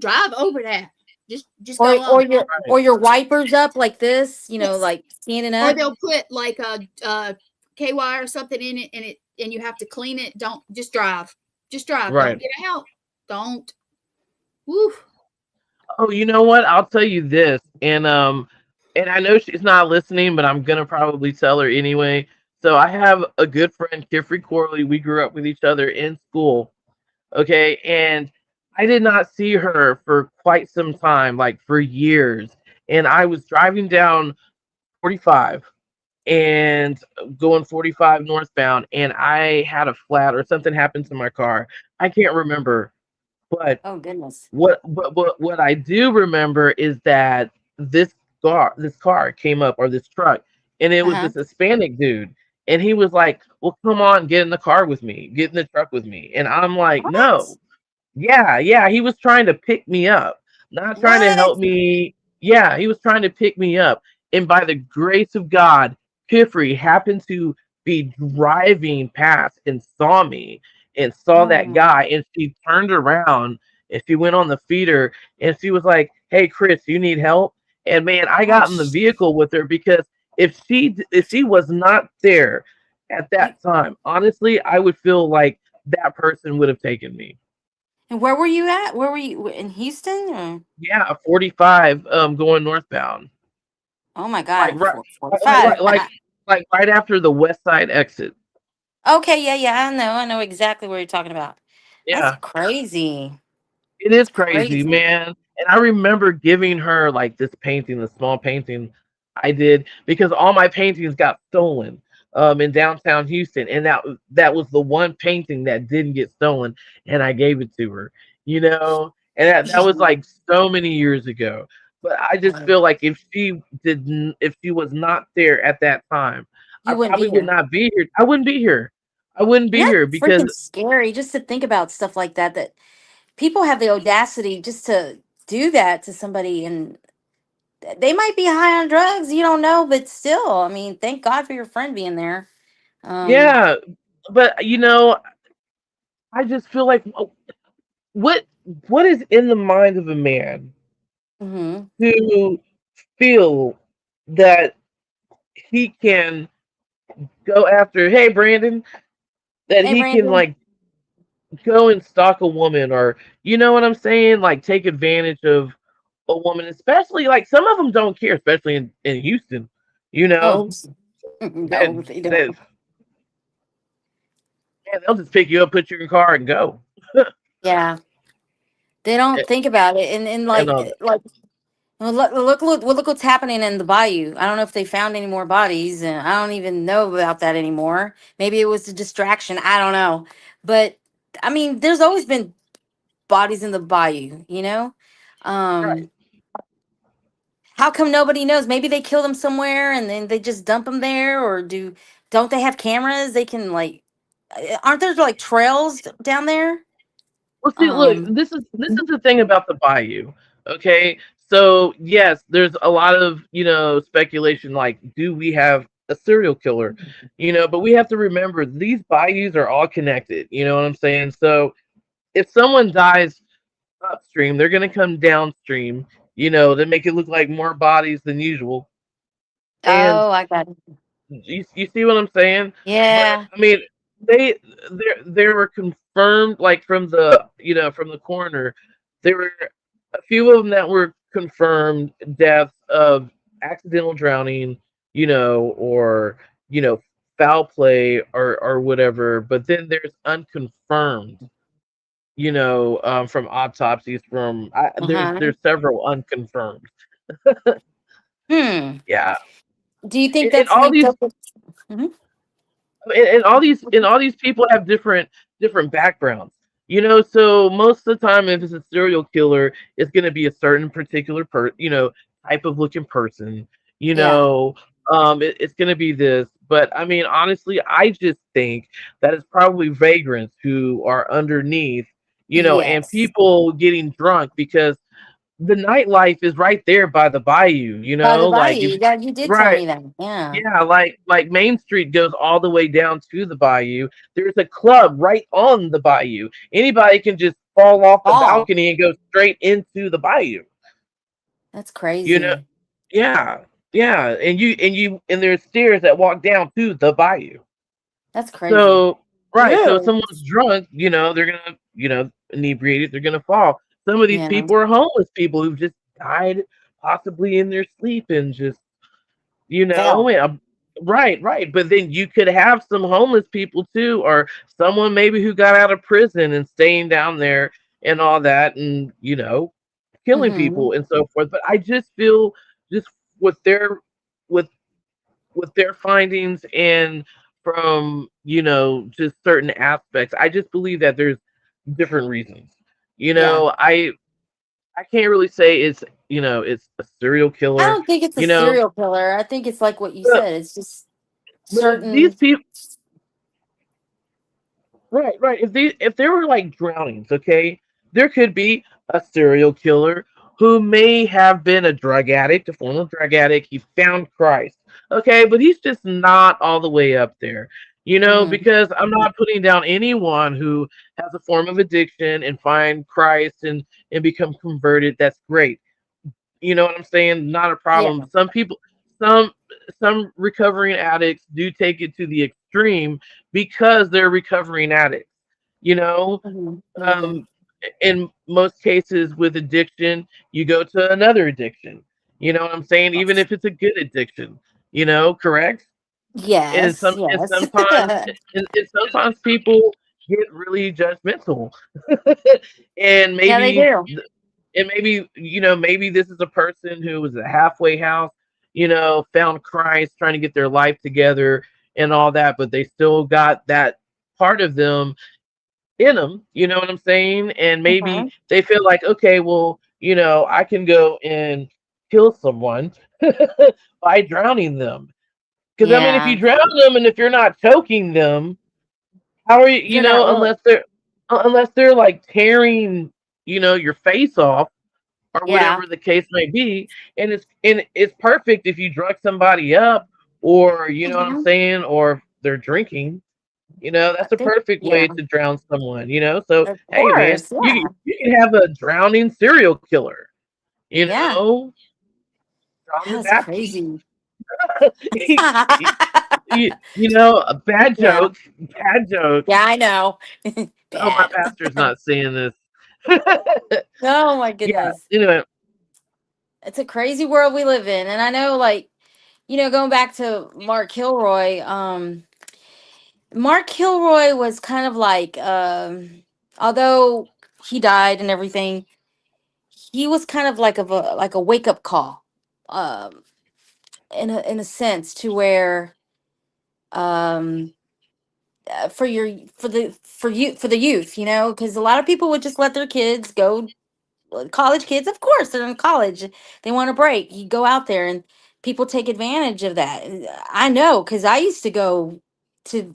Drive over that. Just go on. Right. Or your wipers up like this, Yes. like standing Or up. they'll put like a KY or something in it, and you have to clean it. Don't just drive. Just drive. Don't Right. get out. Don't. Woo. Oh, you know what? I'll tell you this, and I know she's not listening, but I'm gonna probably tell her anyway. So I have a good friend, Kifrey Corley. We grew up with each other in school. Okay, and I did not see her for quite some time, like for years. And I was driving down 45 and going 45 northbound, and I had a flat or something happened to my car. I can't remember, but Oh goodness. what I do remember is that this car came up, or this truck, and it was Uh-huh. this Hispanic dude, and he was like, "Well, come on, get in the car with me, get in the truck with me," and I'm like, What? "No." Yeah, yeah, he was trying to pick me up, not trying to What? help me. Yeah, he was trying to pick me up. And by the grace of God, Pifrey happened to be driving past and saw me and saw that Hmm. guy. And she turned around and she went on the feeder and she was like, "Hey, Chris, you need help?" And man, I got in the Gosh. vehicle with her because if she was not there at You that time, honestly, I would feel like that person would have taken me. and where were you at? Where were you in Houston? Or? Yeah, 45 going northbound. Oh my Like God, right like like 45. like like, like right after the west side exit. Okay, yeah, yeah, I know exactly what you're talking about. That's Yeah. crazy. It is It's crazy, crazy. man. And I remember giving her like this painting, the small painting I did, because all my paintings got stolen in downtown Houston, and that was the one painting that didn't get stolen, and I gave it to her. And that was like so many years ago. But I just Um, feel like if she was not there at that time, I You wouldn't be probably would here. not be here. I wouldn't be here. I wouldn't And be here that's because freaking scary just to think about stuff like that. That people have the audacity just to do that to somebody, and they might be high on drugs. You don't know, but still, I mean, thank God for your friend being there. Um, yeah, but I just feel like what what is in the mind of a man hmm to feel that he can go after, hey Brandon, that Hey, he can Brandon. like go and stalk a woman, or you know what I'm saying, like take advantage of a woman, especially like some of them don't care, especially in Houston, you Oh, know, that no, they that don't. man, they'll just pick you up, put you in your car, and go. Yeah, they don't think about it, and And like well, look what's happening in the bayou. I don't know if they found any more bodies, and I don't even know about that anymore. Maybe it was a distraction. I don't know, but I mean, there's always been bodies in the bayou. right. Um, how come nobody knows? Maybe they kill them somewhere and then they just dump them there, or don't they have cameras? They can aren't there like trails down there? Well, see, look, Um, this is the thing about the bayou. Okay, so yes, there's a lot of speculation. Like, do we have a serial killer? But we have to remember these bayous are all connected. You know what I'm saying? So if someone dies upstream, they're gonna come downstream. To make it look like more bodies than usual. And oh, I got it. you see what I'm saying? But Yeah. I mean, they they were confirmed, like from the coroner. There were a few of them that were confirmed deaths of accidental drowning, or you know foul play, or whatever. But then there's unconfirmed, from autopsies. Uh-huh. There's several unconfirmed. Hmm. Yeah, Do you think and that's all linked these up with? Mhm. and all these people have different backgrounds. So most of the time, if it's a serial killer, it's going to be a certain particular type of looking person. You Yeah. know, it's going to be this. But I mean, honestly, I just think that it's probably vagrants who are underneath. And Yes. people getting drunk because the nightlife is right there by the bayou. By the Like if bayou. That you did tell right. me that. Yeah. Yeah, like Main Street goes all the way down to the bayou. There's a club right on the bayou. Anybody can just fall off the Oh, balcony and go straight into the bayou. that's You know? crazy. Yeah. Yeah. And there's stairs that walk down to the bayou. That's crazy. So right, so if Ew. someone's drunk, they're gonna, inebriated, they're gonna fall. Some of these Yeah. people are homeless people who've just died possibly in their sleep and just Fell. and right, right. But then you could have some homeless people too, or someone maybe who got out of prison and staying down there and all that, and killing Mm-hmm. people and so forth. But I just feel just with with with their findings and from just certain aspects, I just believe that there's different reasons. You Yeah. know, I I can't really say it's a serial I killer. don't think it's a You know, serial killer. I think it's like what you but said. It's just these certain. people. Right, right. If there were like drownings, okay, there could be a serial killer who may have been a drug addict, a former drug addict. He found Christ, okay, but he's just not all the way up there, Mm-hmm. because I'm not putting down anyone who has a form of addiction and find Christ and become converted. That's great. You know what I'm saying? Not a Yeah. problem. Some some recovering addicts do take it to the extreme because they're recovering addicts. You know, Mm-hmm. Mm-hmm. um, in most cases with addiction, you go to another addiction. You know what I'm saying? Even if it's a good addiction, correct? And Yes. some Yes. and sometimes people get really judgmental, and Yeah, they maybe do. maybe this is a person who was a halfway house, found Christ, trying to get their life together and all that, but they still got that part of them in them. You know what I'm saying? And maybe Mm-hmm. they feel like, okay, well, I can go and kill someone by drowning them. Because I mean, if you Yeah. drown them and if you're not choking them, how are you? You're not really. Unless they're like tearing, your face off or Yeah. whatever the case may be. And it's perfect if you drug somebody up, or you know what I'm Mm-hmm. saying, or if they're drinking. I That's a think. perfect Yeah. way to drown someone. So Of hey, man, course. you Yeah. you can have a drowning serial killer. You Yeah. know, John the That's Baptist. crazy. A bad Yeah. joke, bad joke. Yeah, I know. Oh, my Bad. pastor's not seeing this. Oh my Yeah. goodness. Anyway. It's a crazy world we live in. And I know, like, going back to Mark Kilroy, Mark Kilroy was kind of like, although he died and everything, he was kind of like a wake up call, um, in a sense, to where, um, for the youth, because a lot of people would just let their kids go. Well, college kids, of course, they're in college. They want a break. You go out there, and people take advantage of that. And I know, because I used to go to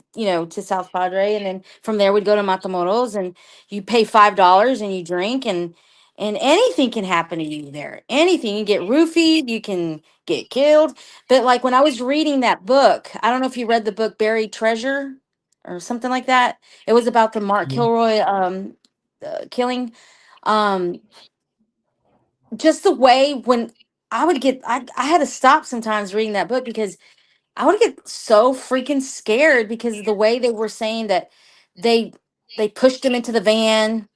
South Padre, and then from there we'd go to Matamoros, and you pay $5 and you drink, and anything can happen to you there. Anything. You get roofied, you can get killed. But like when I was reading that book, I don't know if you read the book Buried Treasure or something like that. It was about the Mark Mhm. Kilroy killing. Um, just the way when I had to stop sometimes reading that book because I would get so freaking scared because of the way they were saying that they they pushed him into the van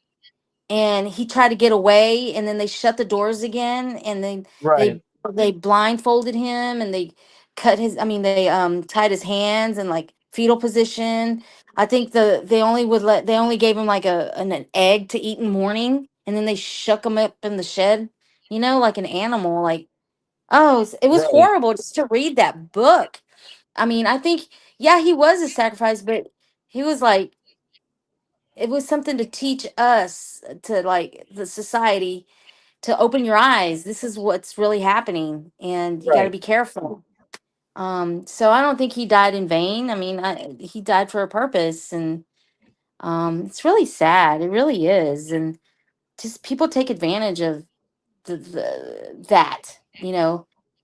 and he tried to get away and then they shut the doors again and then Right. they blindfolded him and they they tied his hands in like fetal position. I think they only gave him like an egg to eat in the morning and then they shook him up in the shed, like an animal. Like, oh, it was Right. horrible just to read that book. I mean, I think, yeah, he was a sacrifice, but he was like, it was something to teach us, to like the society, to open your eyes. This is what's really happening, and you got to Right. be careful. So I don't think he died in vain. I mean, he died for a purpose, and it's really sad. It really is, and just people take advantage of that.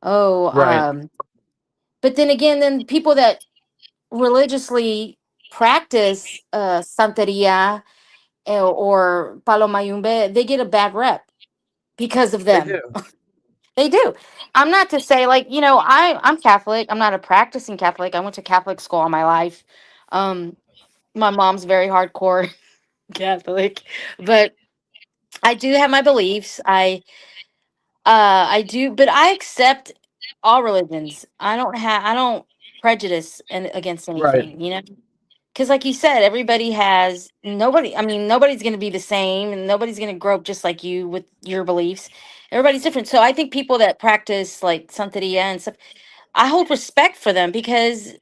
Oh, Right. but then again, then people that religiously practice Santeria, or Palomayumbe, they get a bad rep because of They them. do. They do. I'm not to say, like, I'm Catholic. I'm not a practicing Catholic. I went to Catholic school all my life. Um, my mom's very hardcore Catholic, but I do have my beliefs. I do, but I accept all religions. I don't prejudice against Right. anything, because like you said, everybody has nobody. I mean, nobody's going to be the same, and nobody's going to grow up just like you with your beliefs. Everybody's different. So I think people that practice like Santeria and stuff, I hold respect for them, because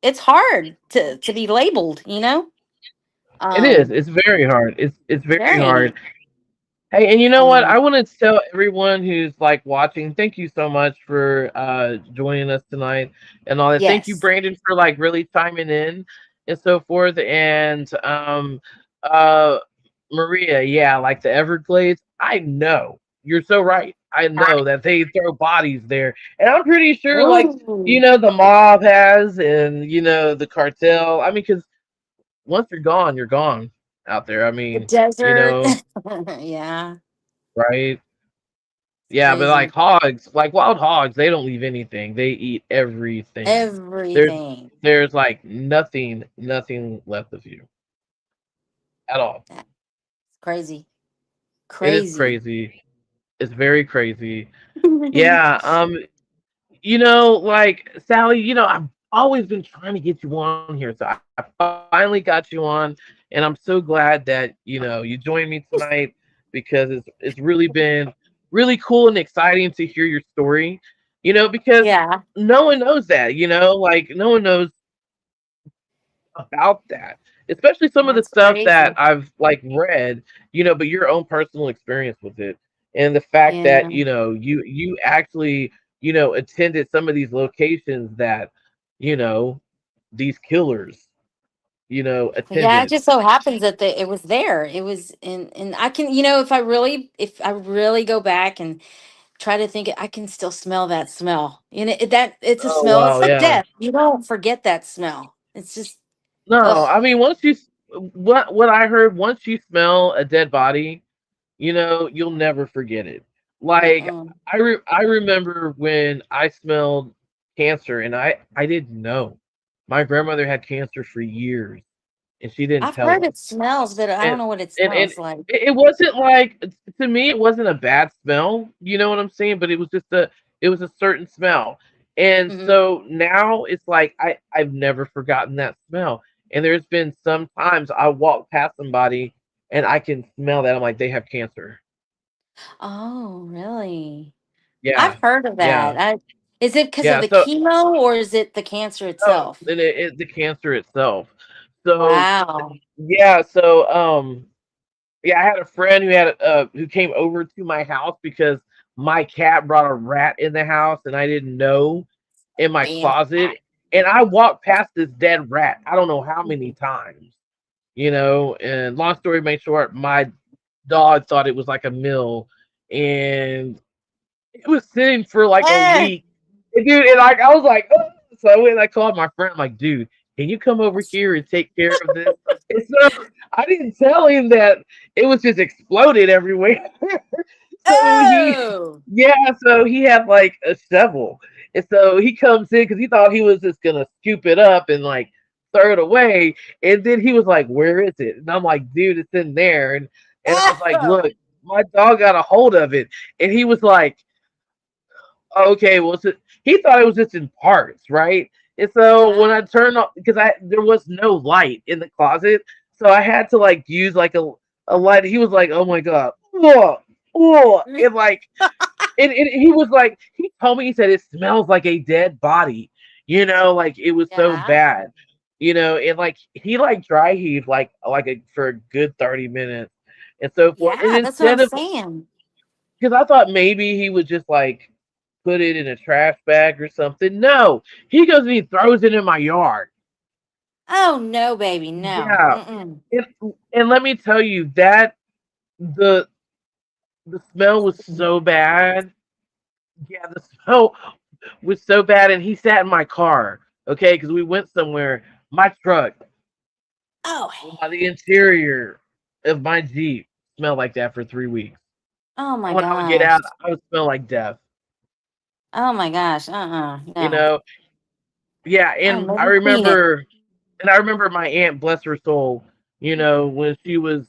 it's hard to be labeled. It is. Um, It's very hard. It's very hard. very. Hey, and you know what? Um, I want to tell everyone who's like watching, thank you so much for joining us tonight and all that. Thank you, yes. Brandon, for like really chiming in and so forth. And uh Maria, yeah, like the Everglades. I know. You're so right. I know that they throw bodies there. And I'm pretty sure like, Ooh, the mob has and the cartel. I mean, because once you're gone out there. I the mean, desert. Yeah, right? it's Yeah, but like crazy. hogs, like wild hogs, they don't leave anything. They eat everything. There's Everything. there's like nothing left of you at all. That's crazy. It is Crazy. crazy. It's very crazy. Yeah, like Sally, I've always been trying to get you on here, so I finally got you on, and I'm so glad that you joined me tonight because it's really been really cool and exciting to hear your story, because Yeah, no one knows that, like no one knows about that, especially some of the that's stuff that crazy. I've like read, but your own personal experience with it, and the fact that Yeah. you actually attended some of these locations that you know these killers Yeah, it attended. just so happens that it was there. It was in, and I can, if I really go back and try to think, I can still smell that smell. That it's a Oh smell. It's wow, like yeah. death. You don't forget that smell. It's just, No, ugh. I mean what I heard, once you smell a dead body, you'll never forget it. Like Uh-uh. I remember when I smelled cancer, and I didn't know. My grandmother had cancer for years, and she didn't I've tell heard us. it smells, but I don't And know what it and smells like. it wasn't like, to me it wasn't a bad smell, you know what I'm saying? But it was a certain smell. And Hmm. so now it's like I've never forgotten that smell. And there's been some times I walk past somebody and I can smell that. I'm like, they have cancer. Oh, really? I've Yeah. heard of Yeah. that. Is it because of Yeah. the So chemo, or is it the cancer no, itself? and the cancer itself. So Wow. yeah, so yeah, I had a friend who came over to my house because my cat brought a rat in the house and I didn't know, in my Damn cat. closet, and I walked past this dead rat. I don't know how many times, and long story made short, my dog thought it was like a mill, and it was sitting for like a Eh, week. And dude, and like I was like, "Ugh." So I went and I called my friend. I'm like, dude, can you come over here and take care of this? And so I didn't tell him that it was just exploded everywhere. So oh. yeah, so he had like a shovel. And so he comes in because he thought he was just gonna scoop it up and like throw it away. And then he was like, where is it? And I'm like, dude, it's in there. And I was like, Oh. look, my dog got a hold of it. And he was like, okay, well, he thought it was just in parts, right? And so Yeah. when I turned on, because I there was no light in the closet, so I had to like use like a light. He was like, "Oh my god, oh, oh," and like, and he was like, he told me, he said it smells like a dead body, Like it was so Yeah. bad, and like he like dry heaved for a good 30 minutes and so forth. And Yeah, that's what I'm instead of saying. because I thought maybe he would just like put it in a trash bag or something. No, he goes and he throws it in my yard. Oh no, baby, no. Yeah, Mm-mm. and and let me tell you that the the smell was so bad. Yeah, the smell was so bad, and he sat in my car. Okay, because we went somewhere. My truck, Oh, the interior of my Jeep smelled like that for 3 weeks. oh my And when I would get gosh. out, I would smell like death. Oh my gosh. You No. know, yeah. Oh, And maybe clean it. I remember my aunt, bless her soul. When she was,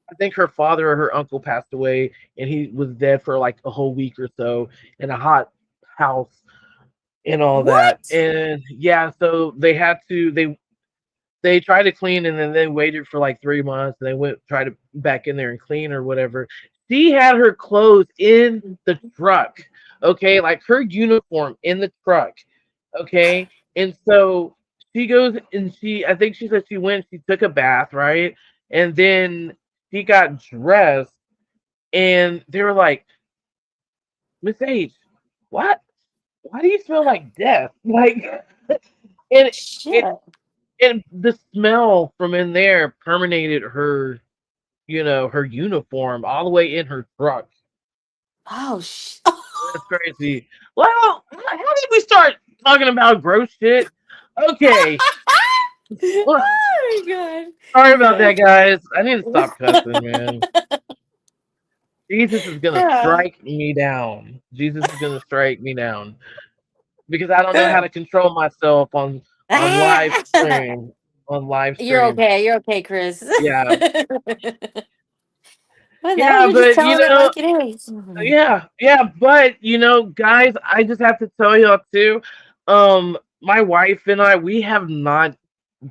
I think her father or her uncle passed away, and he was dead for like a whole week or so in a hot house and all that. What? And yeah, so they tried to clean and then they waited for like 3 months and they went try to back in there and clean or whatever. She had her clothes in the truck, okay, like her uniform in the truck, okay. And so she goes and I think she said she went, she took a bath, right, and then she got dressed and they were like, Miss H, what? Why do you smell like death? Like, and it Shit. and the smell from in there permeated her, her uniform all the way in her truck. Oh, That's crazy. Well, how did we start talking about gross shit? Okay. Well, Oh my sorry about that, god. guys. I need to stop cussing, man. Jesus is gonna strike me down. Jesus is gonna strike me down because I don't know how to control myself on live stream. On live You're stream. okay. You're okay, Chris. Yeah. Well, no, Yeah, you're just but telling it like it is. Mhm. yeah, but guys, I just have to tell y'all too. My wife and I, we have not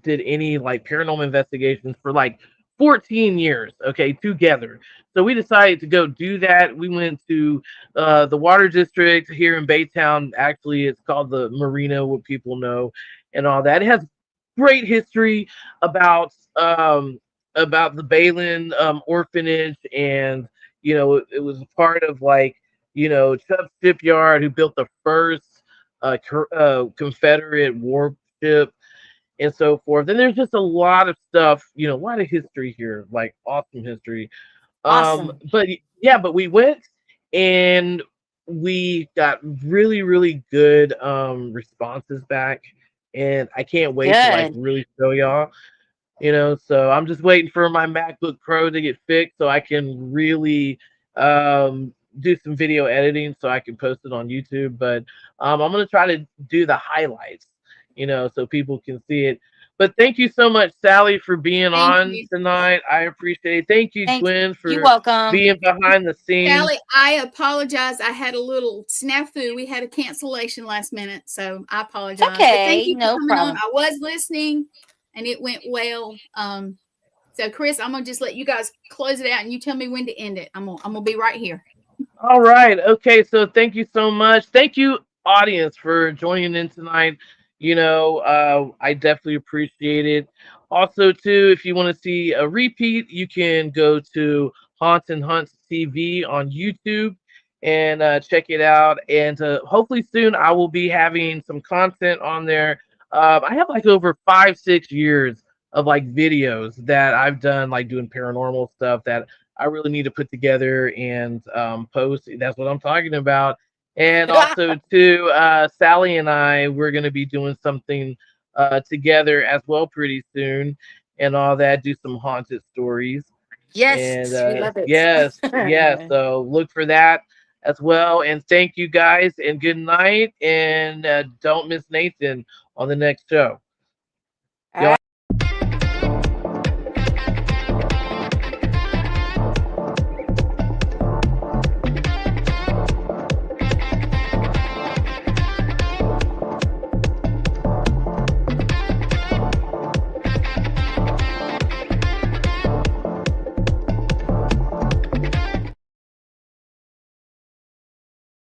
did any like paranormal investigations for like 14 years, okay, together. So we decided to go do that. We went to the water district here in Baytown. Actually, it's called the Marina, what people know, and all that. It has great history about um about the Balin orphanage, and it was part of like Chubb Shipyard, who built the first Confederate warship and so forth. And there's just a lot of stuff, a lot of history here, like awesome history. Awesome. But yeah, but we went and we got really, really good responses back. And I can't wait to like Good. really show y'all. So I'm just waiting for my MacBook Pro to get fixed so I can really do some video editing so I can post it on YouTube. But I'm gonna try to do the highlights, so people can see it. But thank you so much, Sally, for being Thank on you. tonight. I appreciate it. Thank you, Thanks. Gwen, You for welcome. being behind the scenes. Sally, I apologize. I had a little snafu. We had a cancellation last minute, so I It's apologize. But thank okay. you for No coming on. problem. I was listening, and it went well. So Chris, I'm gonna just let you guys close it out, and you tell me when to end it. I'm gonna be right here. All right. Okay. So thank you so much. Thank you, audience, for joining in tonight. I definitely appreciate it. Also, too, if you want to see a repeat, you can go to Haunts and Hunts TV on YouTube and check it out. And hopefully soon I will be having some content on there. I have like over 5, 6 years of like videos that I've done, like doing paranormal stuff that I really need to put together and post. That's what I'm talking about. And also, too, Sally and I, we're going to be doing something together as well pretty soon and all that. Do some haunted stories. And Yes, we love it. yes, yes. So look for that as well. And thank you guys and good night. And don't miss Nathan on the next show.